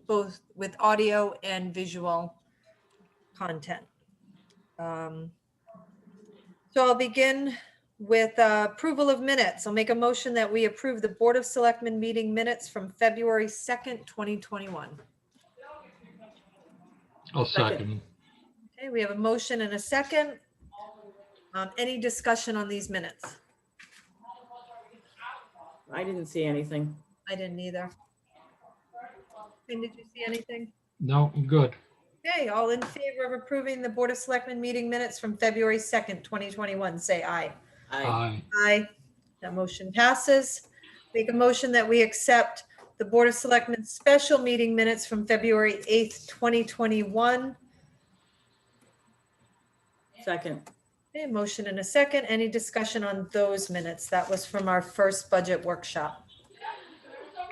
both with audio and visual content. So I'll begin with approval of minutes. I'll make a motion that we approve the Board of Selectmen meeting minutes from February 2nd, 2021. I'll second. Okay, we have a motion and a second. Any discussion on these minutes? I didn't see anything. I didn't either. Did you see anything? No, I'm good. Okay, all in favor of approving the Board of Selectmen meeting minutes from February 2nd, 2021, say aye. Aye. Aye. That motion passes. Make a motion that we accept the Board of Selectmen special meeting minutes from February 8th, 2021. Second. Okay, motion and a second. Any discussion on those minutes? That was from our first budget workshop.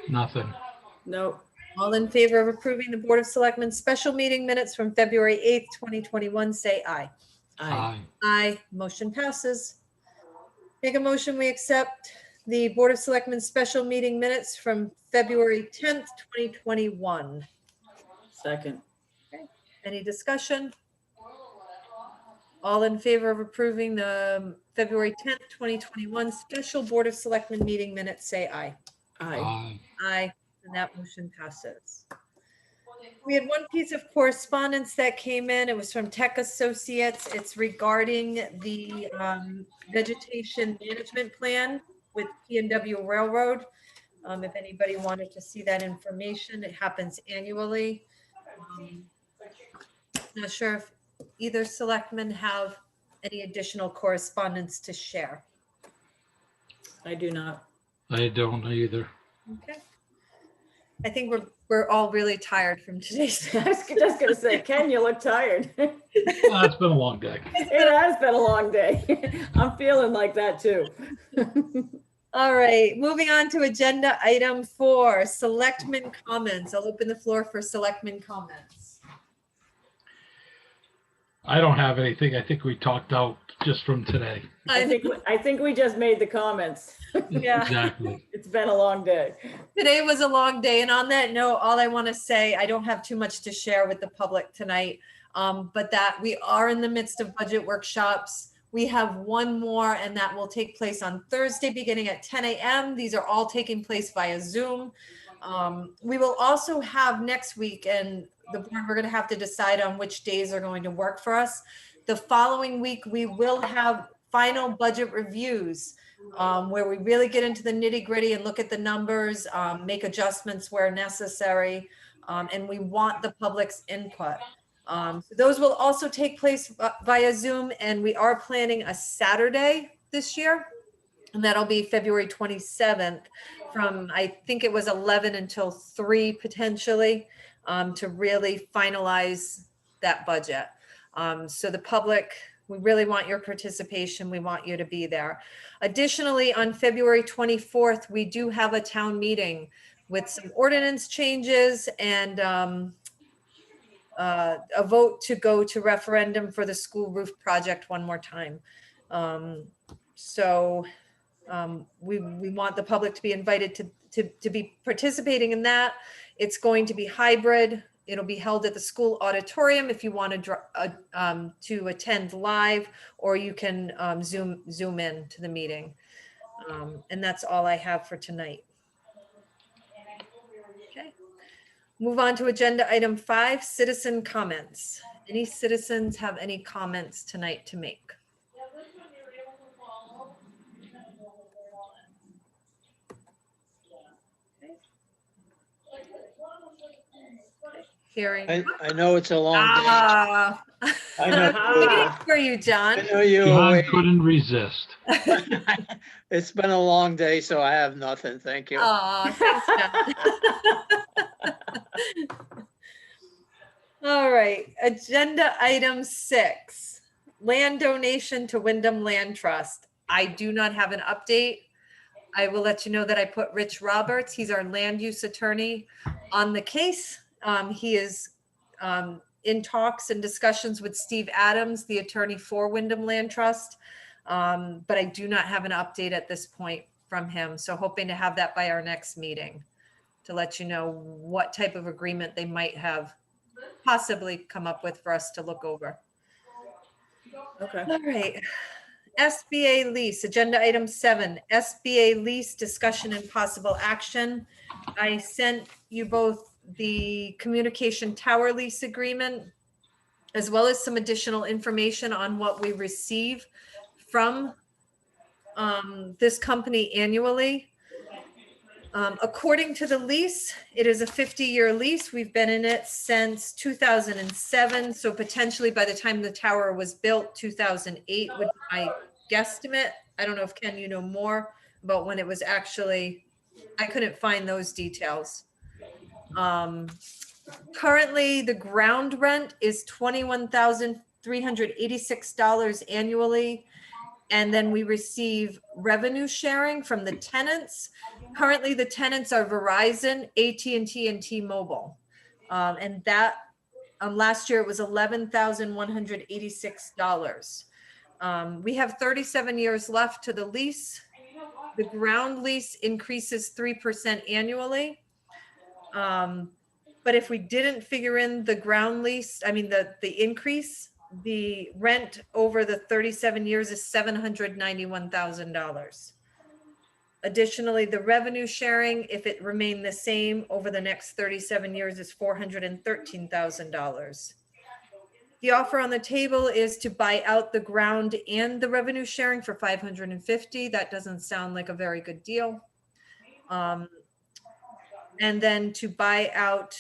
Nothing. No. All in favor of approving the Board of Selectmen special meeting minutes from February 8th, 2021, say aye. Aye. Aye. Motion passes. Make a motion, we accept the Board of Selectmen special meeting minutes from February 10th, 2021. Second. Any discussion? All in favor of approving the February 10th, 2021 special Board of Selectmen meeting minutes, say aye. Aye. Aye. Aye, and that motion passes. We had one piece of correspondence that came in. It was from Tech Associates. It's regarding the vegetation management plan with P&W Railroad. If anybody wanted to see that information, it happens annually. Not sure if either selectman have any additional correspondence to share. I do not. I don't either. Okay. I think we're all really tired from today's. I was just going to say, Ken, you look tired. Well, it's been a long day. It has been a long day. I'm feeling like that too. All right, moving on to agenda item 4, selectmen comments. I'll open the floor for selectmen comments. I don't have anything. I think we talked out just from today. I think we just made the comments. Yeah. Exactly. It's been a long day. Today was a long day, and on that note, all I want to say, I don't have too much to share with the public tonight, but that we are in the midst of budget workshops. We have one more, and that will take place on Thursday beginning at 10 a.m. These are all taking place via Zoom. We will also have next week, and the board, we're going to have to decide on which days are going to work for us. The following week, we will have final budget reviews where we really get into the nitty gritty and look at the numbers, make adjustments where necessary, and we want the public's input. So those will also take place via Zoom, and we are planning a Saturday this year, and that'll be February 27th from, I think it was 11 until 3 potentially, to really finalize that budget. So the public, we really want your participation. We want you to be there. Additionally, on February 24th, we do have a town meeting with some ordinance changes and a vote to go to referendum for the school roof project one more time. We want the public to be invited to be participating in that. It's going to be hybrid. It'll be held at the school auditorium if you want to attend live, or you can zoom in to the meeting. And that's all I have for tonight. Okay. Move on to agenda item 5, citizen comments. Any citizens have any comments tonight to make? Hearing. I know it's a long day. I know, for you, John. I know you. John couldn't resist. It's been a long day, so I have nothing. Thank you. Thanks, John. All right, agenda item 6, land donation to Wyndham Land Trust. I do not have an update. I will let you know that I put Rich Roberts, he's our land use attorney, on the case. He is in talks and discussions with Steve Adams, the attorney for Wyndham Land Trust. But I do not have an update at this point from him. So hoping to have that by our next meeting. to let you know what type of agreement they might have possibly come up with for us to look over. Okay. All right. SBA lease, agenda item 7, SBA lease discussion and possible action. I sent you both the communication tower lease agreement, as well as some additional information on what we receive from this company annually. According to the lease, it is a 50-year lease. We've been in it since 2007. So potentially by the time the tower was built, 2008 would be my guesstimate. I don't know if Ken, you know more about when it was actually, I couldn't find those details. Currently, the ground rent is $21,386 annually. And then we receive revenue sharing from the tenants. Currently, the tenants are Verizon, AT&T, and T-Mobile. And that last year it was $11,186. We have 37 years left to the lease. The ground lease increases 3% annually. But if we didn't figure in the ground lease, I mean, the increase, the rent over the 37 years is $791,000. Additionally, the revenue sharing, if it remained the same over the next 37 years, is $413,000. The offer on the table is to buy out the ground and the revenue sharing for $550,000. That doesn't sound like a very good deal. And then to buy out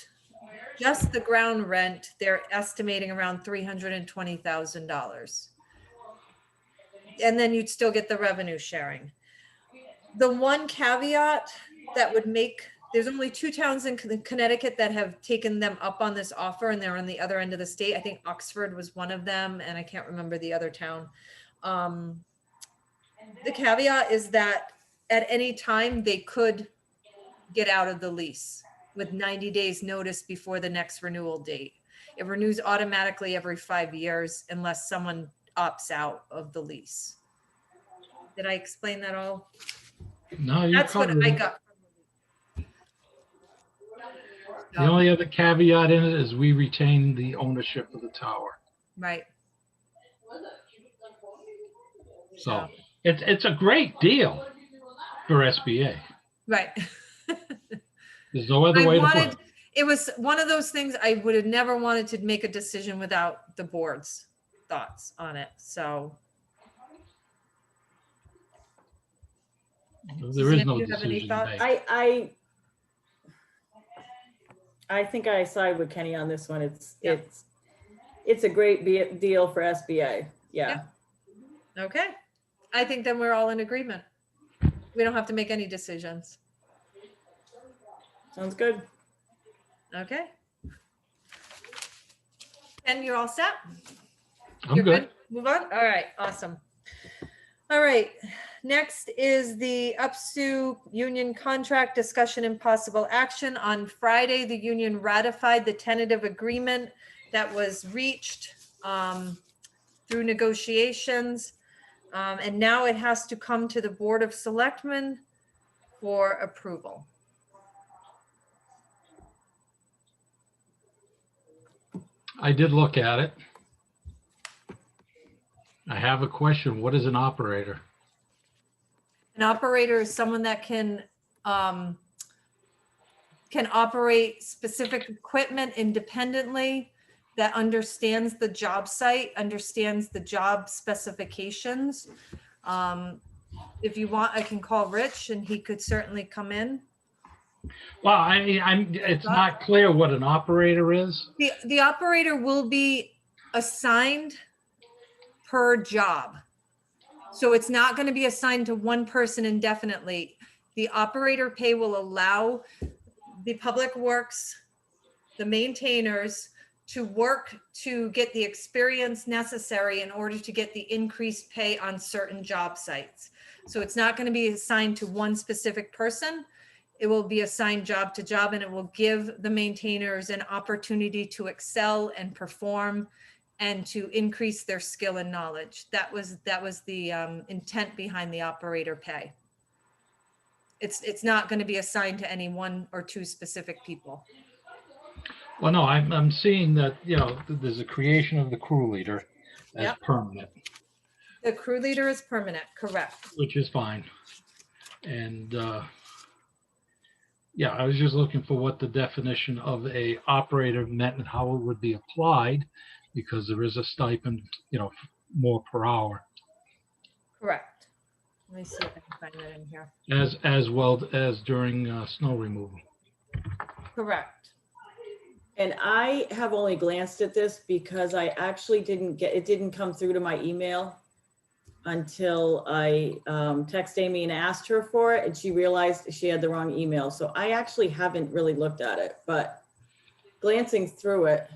just the ground rent, they're estimating around $320,000. And then you'd still get the revenue sharing. The one caveat that would make, there's only 2 towns in Connecticut that have taken them up on this offer, and they're on the other end of the state. I think Oxford was one of them, and I can't remember the other town. The caveat is that at any time they could get out of the lease with 90 days notice before the next renewal date. It renews automatically every 5 years unless someone opts out of the lease. Did I explain that all? No, you That's what covered I it. got. The only other caveat in it is we retain the ownership of the tower. Right. So it's a great deal for SBA. Right. There's no other way to put it. It was one of those things I would have never wanted to make a decision without the board's thoughts on it. So. There is Susan, no do you have any decision to thoughts? make. I think I side with Kenny on this one. Yeah. It's a great deal for SBA. Yeah. Okay. I think then we're all in agreement. We don't have to make any decisions. Sounds good. Okay. And you're all set? I'm You're good. Move on? All right, awesome. All right, next is the UPSU union contract discussion and possible action. On Friday, the union ratified the tentative agreement that was reached through negotiations. And now it has to come to the Board of Selectmen for approval. I did look at it. I have a question. What is an operator? An operator is someone that can operate specific equipment independently, that understands the job site, understands the job specifications. If you want, I can call Rich and he could certainly come in. Well, it's not clear what an operator is. The operator will be assigned per job. So it's not going to be assigned to one person indefinitely. The operator pay will allow the public works, the maintainers, to work to get the experience necessary in order to get the increased pay on certain job sites. So it's not going to be assigned to one specific person. It will be assigned job to job, and it will give the maintainers an opportunity to excel and perform and to increase their skill and knowledge. That was the intent behind the operator pay. It's not going to be assigned to any one or two specific people. Well, no, I'm seeing that, there's a creation of the crew leader as Yep. permanent, The crew leader is permanent, correct? which is fine. And, yeah, I was just looking for what the definition of a operator meant and how it would be applied, because there is a stipend, more per hour, Correct. Let me see if I can find that in here. as well as during snow removal. Correct. And I have only glanced at this because I actually it didn't come through to my email until I texted Amy and asked her for it, and she realized she had the wrong email. So I actually haven't really looked at it, but glancing through it.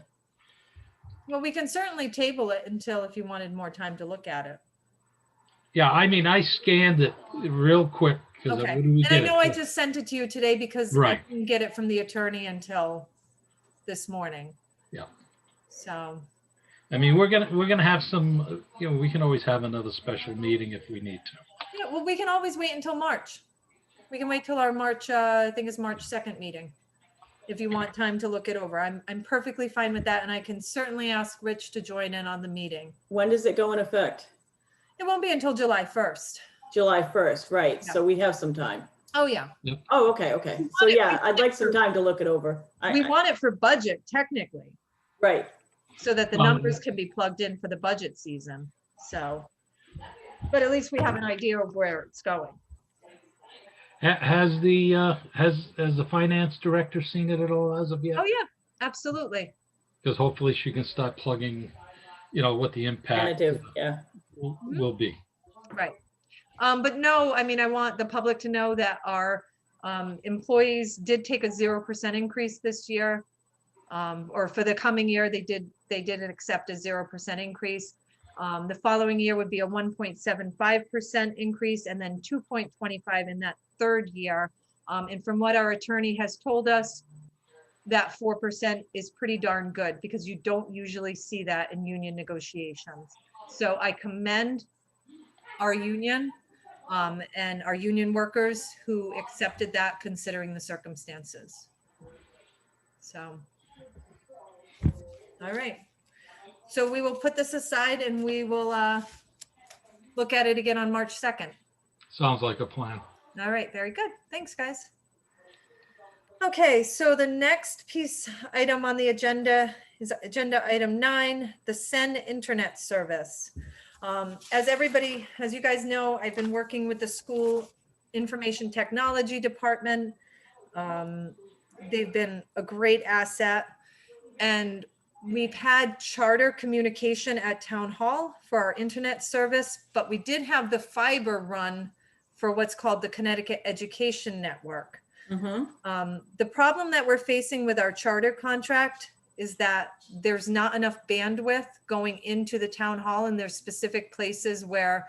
Well, we can certainly table it until if you wanted more time to look at it. Yeah, I mean, I scanned it real quick. Okay. When we And I did know it. I just sent it to you today because I Right. didn't get it from the attorney until this morning. Yeah. So, I mean, we're gonna have some, we can always have another special meeting if we need to. yeah, well, we can always wait until March. We can wait till our March, I think it's March 2nd meeting. If you want time to look it over. I'm perfectly fine with that. And I can certainly ask Rich to join in on the meeting. When does it go in effect? It won't be until July 1st. July 1st, right? Yeah. So we have some time. Oh, yeah. Oh, okay, okay. So yeah, I'd like some time to look it over. We want it for budget technically, Right. so that the Well, numbers can be plugged in for the budget season. So, but at least we have an idea of where it's going. Has the finance director seen it at all as of yet? Oh, yeah, absolutely. Because hopefully she can start plugging, what the impact Tentative, yeah. will be. Right. But no, I mean, I want the public to know that our employees did take a 0% increase this year. Or for the coming year, they did accept a 0% increase. The following year would be a 1.75% increase and then 2.25 in that third year. And from what our attorney has told us, that 4% is pretty darn good because you don't usually see that in union negotiations. So I commend our union and our union workers who accepted that considering the circumstances. So, all right. So we will put this aside and we will look at it again on March 2nd. Sounds like a plan. All right, very good. Thanks, guys. Okay, so the next item on the agenda is agenda item 9, the SEN internet service. As you guys know, I've been working with the school information technology department. They've been a great asset, and we've had charter communication at town hall for our internet service, but we did have the fiber run for what's called the Connecticut Education Network. The problem that we're facing with our charter contract is that there's not enough bandwidth going into the town hall, and there's specific places where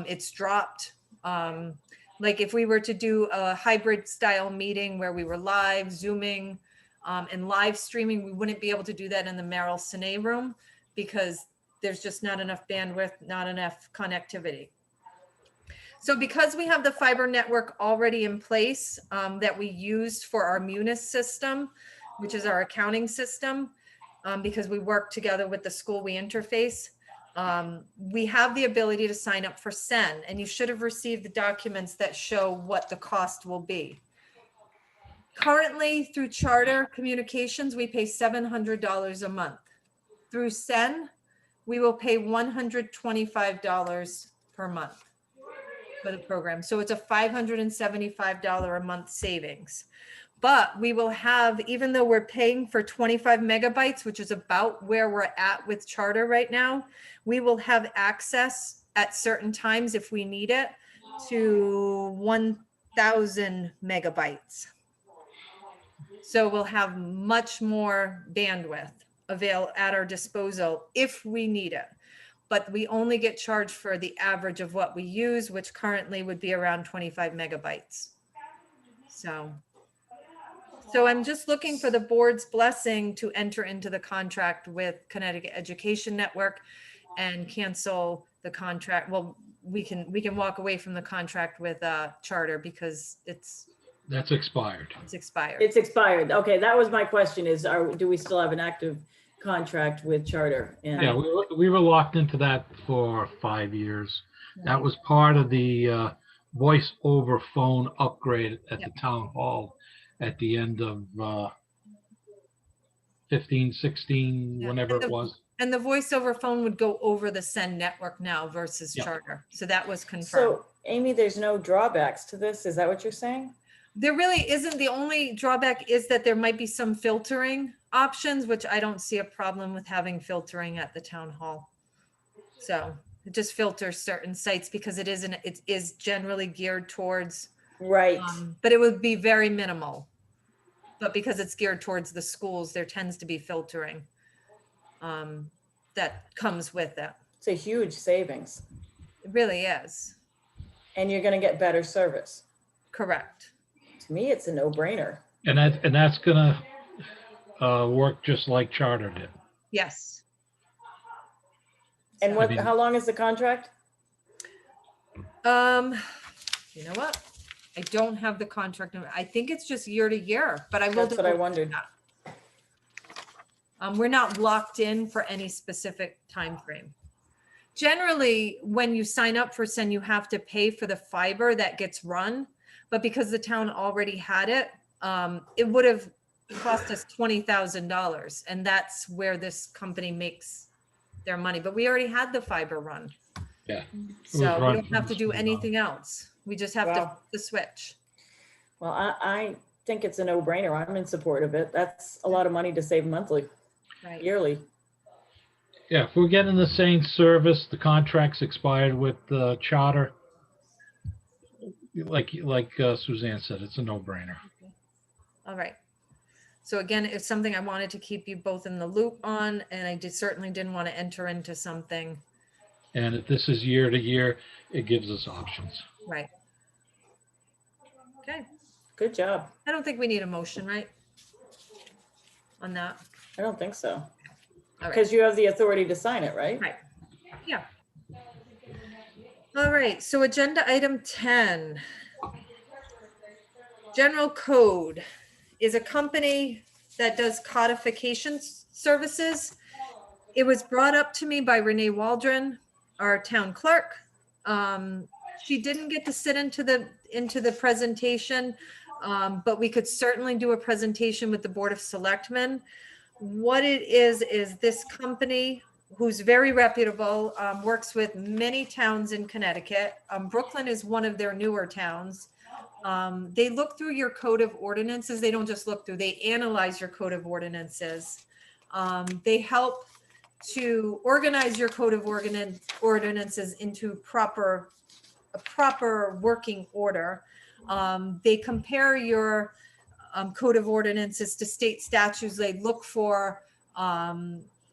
it's dropped. Like if we were to do a hybrid style meeting where we were live Zooming and live streaming, we wouldn't be able to do that in the Merrill Cine room because there's just not enough bandwidth, not enough connectivity. So because we have the fiber network already in place that we used for our Munis system, which is our accounting system, because we work together with the school we interface, we have the ability to sign up for SEN, and you should have received the documents that show what the cost will be. Currently, through Charter Communications, we pay $700 a month. Through SEN, we will pay $125 per month for the program. So it's a $575 a month savings. But we will have, even though we're paying for 25 megabytes, which is about where we're at with Charter right now, we will have access at certain times if we need it to 1,000 megabytes. So we'll have much more bandwidth available at our disposal if we need it. But we only get charged for the average of what we use, which currently would be around 25 megabytes. So I'm just looking for the board's blessing to enter into the contract with Connecticut Education Network. and cancel the contract. Well, we can walk away from the contract with Charter because That's expired. it's expired. It's expired. Okay, that was my question is, do we still have an active contract with Charter? And Yeah, we were locked into that for 5 years. That was part of the voice over phone upgrade at the town hall at the end of 15, 16, Yeah. whenever it was. And the voice over phone would go over the Send network now versus Yeah. Charter. So that was confirmed. so, Amy, there's no drawbacks to this. Is that what you're saying? There really isn't. The only drawback is that there might be some filtering options, which I don't see a problem with having filtering at the town hall. So it just filters certain sites because it is generally geared towards, Right. but it would be very minimal. But because it's geared towards the schools, there tends to be filtering that comes with it. It's a huge savings, It really is. and you're going to get better service. Correct. To me, it's a no-brainer. And that's gonna work just like Charter did. Yes. And I mean- how long is the contract? You know what? I don't have the contract number. I think it's just year to year, but I will. That's what I double check wondered. that. We're not locked in for any specific time frame. Generally, when you sign up for Send, you have to pay for the fiber that gets run, but because the town already had it, it would have cost us $20,000, and that's where this company makes their money. But we already had the fiber run. Yeah. So we run don't have to from do the- anything else. We just have Wow. to switch. Well, I think it's a no-brainer. I'm in support of it. That's a lot of money to save monthly, Right. yearly. Yeah, if we're getting the same service, the contract's expired with Charter. Like Suzanne said, it's a no-brainer. All right. So again, it's something I wanted to keep you both in the loop on, and I certainly didn't want to enter into something. And if this is year to year, it gives us options. Right. Okay. Good job. I don't think we need a motion, right? On that. I don't think so. All right. Because you have the authority to sign it, right? Right. Yeah. All right. So agenda item 10. General Code is a company that does codification services. It was brought up to me by Renee Waldron, our town clerk. She didn't get to sit into the presentation, but we could certainly do a presentation with the Board of Selectmen. What it is this company, who's very reputable, works with many towns in Connecticut. Brooklyn is one of their newer towns. They look through your code of ordinances. They don't just look through, they analyze your code of ordinances. They help to organize your code of ordinances into a proper working order. They compare your code of ordinances to state statutes. They look for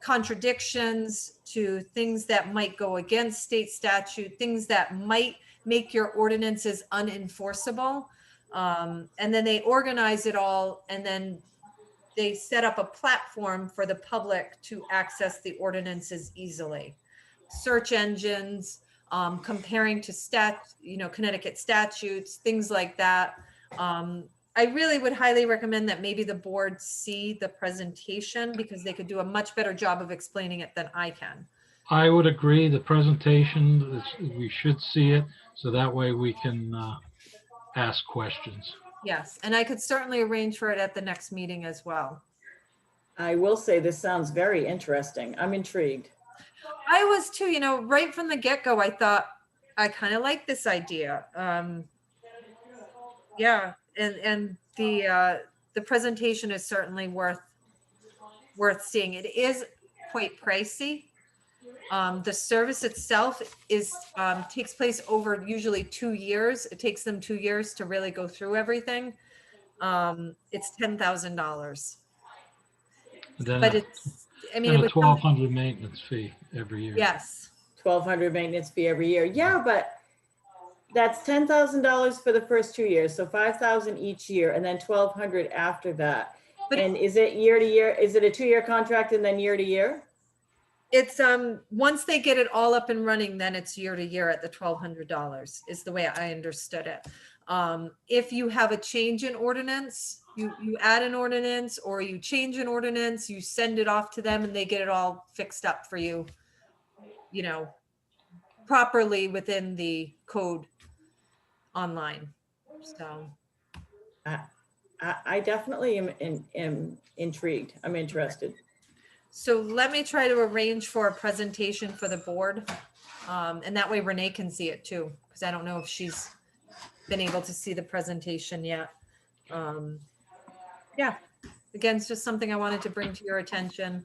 contradictions to things that might go against state statute, things that might make your ordinances unenforceable. And then they organize it all, and then they set up a platform for the public to access the ordinances easily. Search engines, comparing to Connecticut statutes, things like that. I really would highly recommend that maybe the board see the presentation, because they could do a much better job of explaining it than I can. I would agree. The presentation, we should see it, so that way we can ask questions. Yes, and I could certainly arrange for it at the next meeting as well. I will say this sounds very interesting. I'm intrigued. I was too, right from the get-go, I thought, I kind of like this idea. Yeah, and the presentation is certainly worth seeing. It is quite pricey. The service itself takes place over usually 2 years. It takes them 2 years to really go through everything. It's $10,000. Then But it's, I mean, a it would come- $1,200 maintenance fee every year. yes, 1,200 maintenance fee every year. Yeah, but that's $10,000 for the first 2 years. So 5,000 each year, and then 1,200 after that. But- And is it year to year? Is it a 2-year contract and then year to year? It's, once they get it all up and running, then it's year to year at the $1,200 is the way I understood it. If you have a change in ordinance, you add an ordinance or you change an ordinance, you send it off to them and they get it all fixed up for you, you know, properly within the code online. So, I definitely am intrigued. I'm interested. so let me try to arrange for a presentation for the board. And that way Renee can see it too, because I don't know if she's been able to see the presentation yet. Yeah, again, it's just something I wanted to bring to your attention.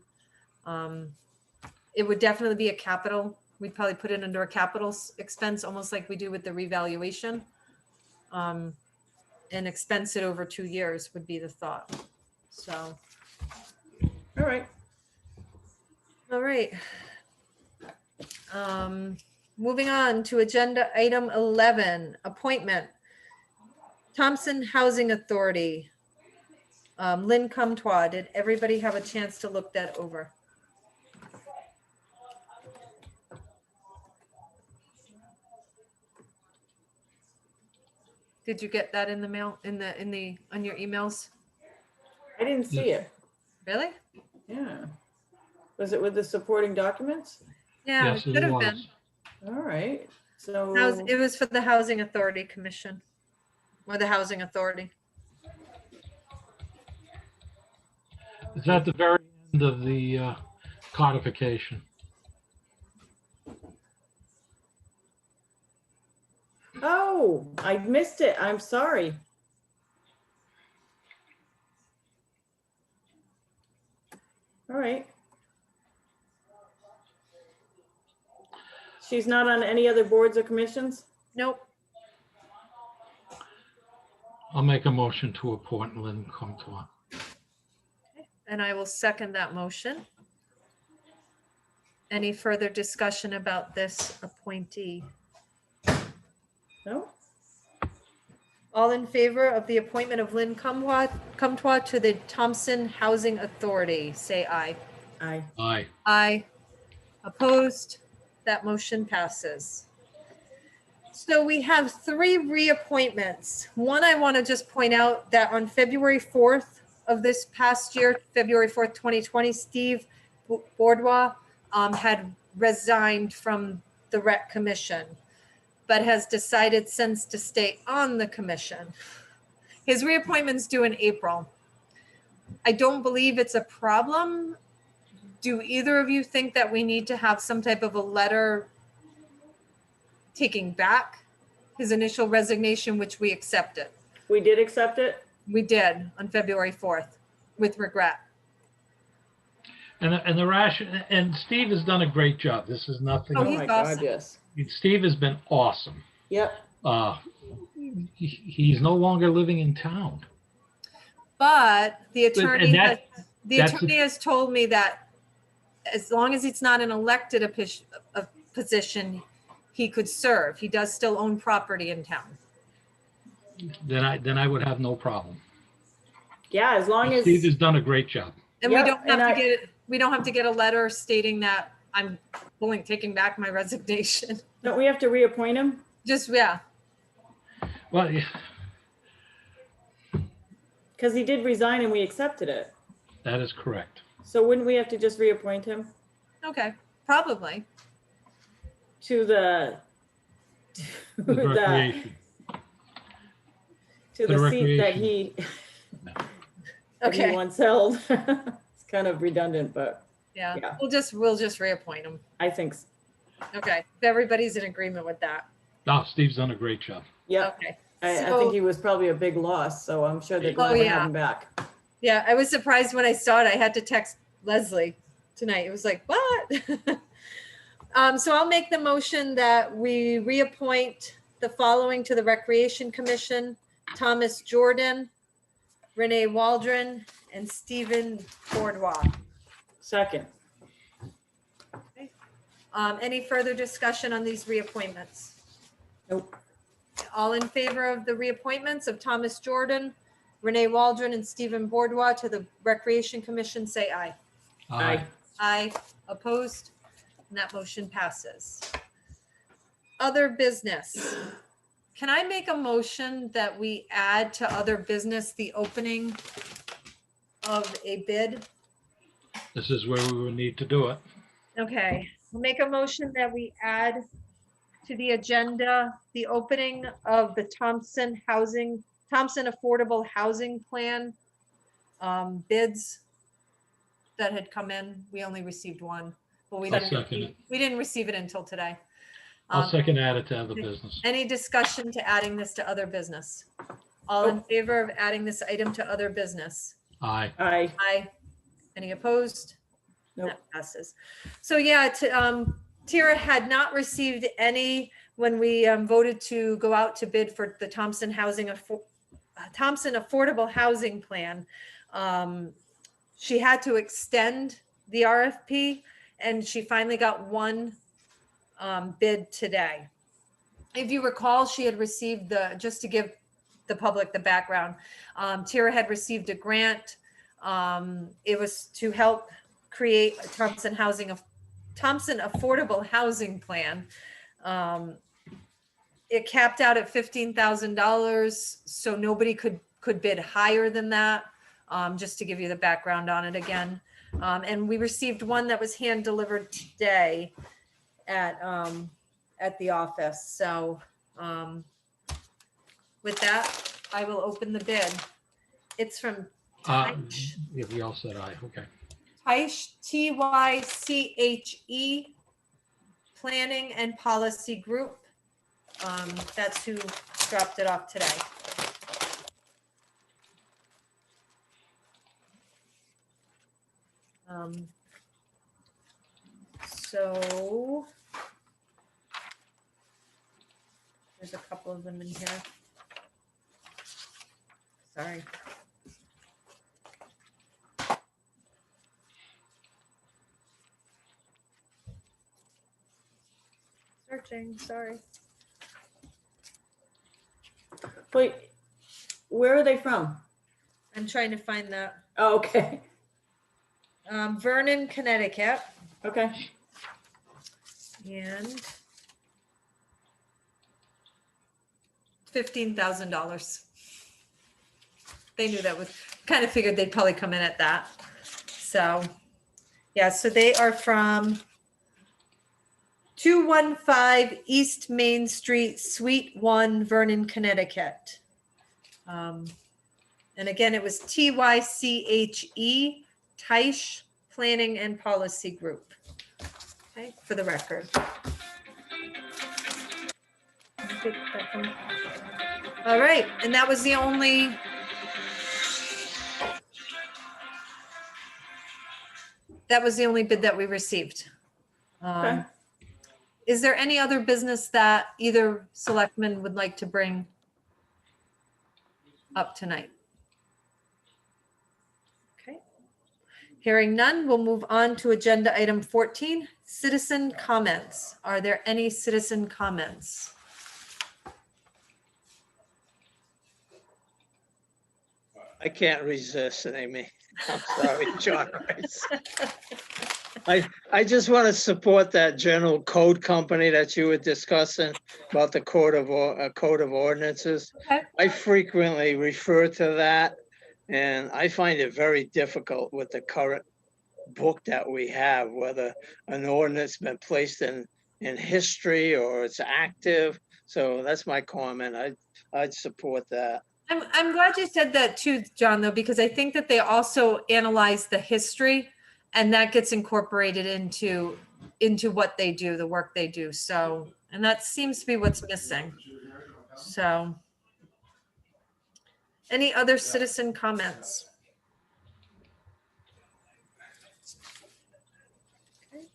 It would definitely be a capital. We'd probably put it under a capital expense, almost like we do with the revaluation. And expense it over 2 years would be the thought. So, All right. all right. Moving on to agenda item 11, appointment. Thompson Housing Authority. Lynn Comtois, did everybody have a chance to look that over? Did you get that in the mail, on your emails? I didn't see it. Really? Yeah. Was it with the supporting documents? Yeah, it Yes, should it have been. was. All right. So It was for the Housing Authority Commission, or the Housing Authority. It's at the very end of the codification. oh, I missed it. I'm sorry. All right. She's not on any other boards or commissions? Nope. I'll make a motion to appoint Lynn Comtois. And I will second that motion. Any further discussion about this appointee? No? All in favor of the appointment of Lynn Comtois to the Thompson Housing Authority, say aye. Aye. Aye. Aye. Opposed? That motion passes. So we have 3 reappointments. One, I want to just point out that on February 4th of this past year, February 4th, 2020, Steve Bourdois had resigned from the Rec Commission, but has decided since to stay on the commission. His reappointment's due in April. I don't believe it's a problem. Do either of you think that we need to have some type of a letter taking back his initial resignation, which we accepted? We did accept it? We did on February 4th with regret. And the ration, and Steve has done a great job. This is nothing. Oh, Oh he's my awesome. God, yes. Steve has been awesome. Yep. He's no longer living in town. But the attorney, that's has told me that as long as it's not an elected a position, he could serve. He does still own property in town. Then I would have no problem. Yeah, as long as, Steve has done a great job. And Yep, we don't have and we don't have to get a letter stating that I'm taking back my resignation. don't we have to reappoint him? Just, yeah. Well, yeah, Because he did resign and we accepted it. that is correct. So wouldn't we have to just reappoint him Okay, probably. to the, The recreation. to The the seat that recreation. he that he Okay, once held? It's kind of redundant, but yeah. yeah. We'll just reappoint him. I think, Okay, if everybody's in agreement with that. No, Steve's done a great job. yeah. Okay. I So- think he was probably a big loss, so I'm sure they're glad to yeah. have him back. Yeah, I was surprised when I saw it. I had to text Leslie tonight. It was like, what? So I'll make the motion that we reappoint the following to the Recreation Commission: Thomas Jordan, Renee Waldron, and Stephen Bourdois. Second. Any further discussion on these reappointments? Nope. All in favor of the reappointments of Thomas Jordan, Renee Waldron, and Stephen Bourdois to the Recreation Commission, say aye. Aye. Aye. Opposed? And that motion passes. Other business. Can I make a motion that we add to other business the opening of a bid? This is where we would need to do it. Okay, we'll make a motion that we add to the agenda the opening of the Thompson Affordable Housing Plan bids that had come in. We only received one, but we I'll didn't, second it. we didn't receive it until today. I'll second add it to other okay. business. Any discussion to adding this to other business? All in favor of adding this item to other business? Aye. Aye. Aye. Any opposed? Nope. That passes. So yeah, Tira had not received any when we voted to go out to bid for the Thompson Affordable Housing Plan. She had to extend the RFP, and she finally got one bid today. If you recall, she had received just to give the public the background, Tira had received a grant. It was to help create a Thompson Affordable Housing Plan. It capped out at $15,000, so nobody could bid higher than that. Just to give you the background on it again. And we received one that was hand delivered today at the office. So with that, I will open the bid. It's from Teiche. Yeah, we all said aye. Okay. Teiche, T-Y-C-H-E, Planning and Policy Group. That's who dropped it off today. So there's a couple of them in here. Sorry. Searching, sorry. Wait, where are they from? I'm trying to find that. Oh, okay. Vernon, Connecticut, Okay. and $15,000. They knew that was, kind of figured they'd probably come in at that. So, yeah, so they are from 215 East Main Street, Suite 1, Vernon, Connecticut. And again, it was T-Y-C-H-E, Teiche Planning and Policy Group. Okay, for the record. All right, and that was the only bid that we received. Okay. Is there any other business that either selectman would like to bring up tonight? Okay. Hearing none, we'll move on to agenda item 14, citizen comments. Are there any citizen comments? I can't resist, Amy. I'm sorry, John Rice. I just want to support that general code company that you were discussing about the code of ordinances. Okay. I frequently refer to that, and I find it very difficult with the current book that we have, whether an ordinance been placed in history or it's active. So that's my comment. I'd support that. I'm glad you said that too, John, though, because I think that they also analyze the history, and that gets incorporated into what they do, the work they do. So, and that seems to be what's missing. So, any other citizen comments? Okay.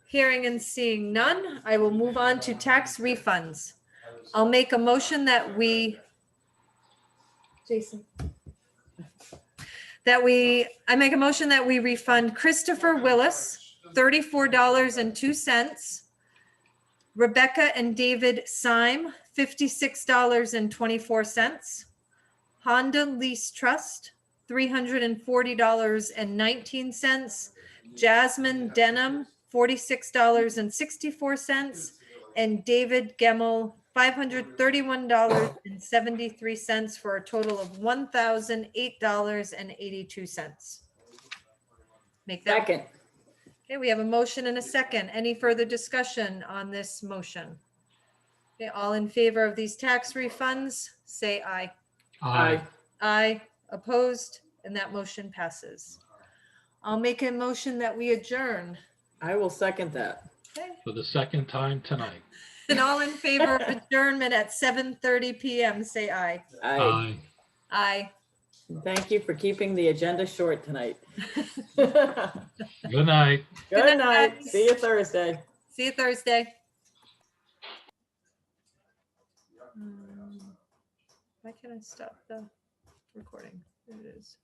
Hearing and seeing none, I will move on to tax refunds. I'll make a motion that we, Jason, I make a motion that we refund Christopher Willis $34.02, Rebecca and David Syme $56.24, Honda Lease Trust $340.19, Jasmine Denham $46.64, and David Gemmell, $531.73, for a total of $1,008.82. Make that. Second. Okay, we have a motion and a second. Any further discussion on this motion? Okay, all in favor of these tax refunds, say aye. Aye. Aye, opposed, and that motion passes. I'll make a motion that we adjourn. I will second that. Okay, For the second time tonight. and all in favor of adjournment at 7:30 PM, say aye. Aye. Aye. Thank you for keeping the agenda short tonight. Good night. Good night. guys. See you Thursday. See you Thursday. Why can't I stop the recording? There it is.